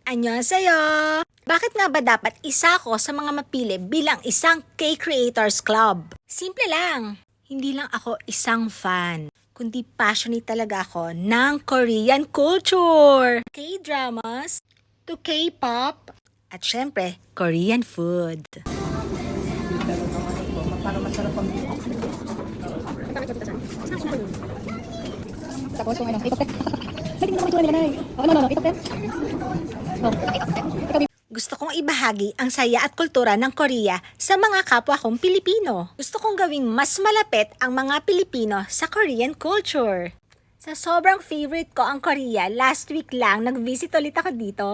Annyeonghaseyo! Bakit nga ba dapat isa ko sa mga mapili bilang isang K-Creators Club? Simple lang. Hindi lang ako isang fan, kundi passionate talaga ako ng Korean culture. K-dramas, to K-pop, at syempre, Korean food. Para masarap ang tapos kung ano, ito hindi mo naman ito nila, ito Gusto kong ibahagi ang saya at kultura ng Korea sa mga kapwa kong Pilipino. Gusto kong gawing mas malapit ang mga Pilipino sa Korean culture. Sa sobrang favorite ko ang Korea, last week lang nag-visit ulit ako dito.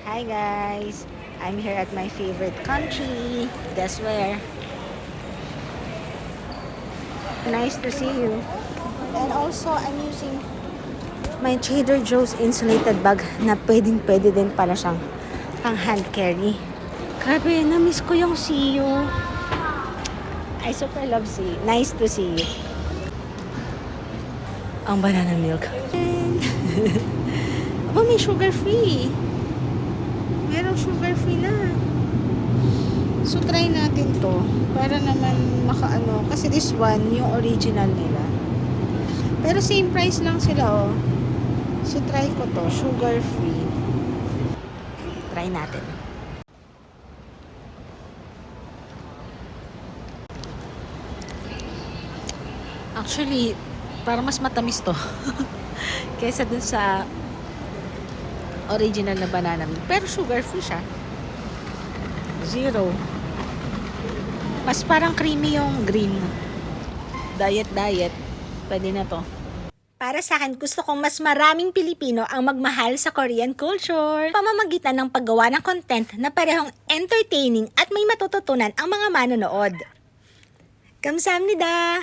Hi guys! I'm here at my favorite country. Guess where? Nice to see you. And also, I'm using my Trader Joe's insulated bag na pwedeng-pwede din pala siyang pang hand carry. Grabe, na-miss ko yung see you. I super love see you. Nice to see you. Ang banana milk. Aba, may sugar free. Merong sugar free na. So, try natin to. Para naman makaano. Kasi this one, yung original nila. Pero same price lang sila, oh. So, try ko to. Sugar free. Try natin. Actually, parang mas matamis to. Kesa dun sa original na banana milk. Pero sugar free siya. Zero. Mas parang creamy yung green. Diet. Pwede na to. Para sa akin, gusto kong mas maraming Pilipino ang magmahal sa Korean culture. Pamamagitan ng paggawa ng content na parehong entertaining at may matututunan ang mga manonood. Kamsahamnida!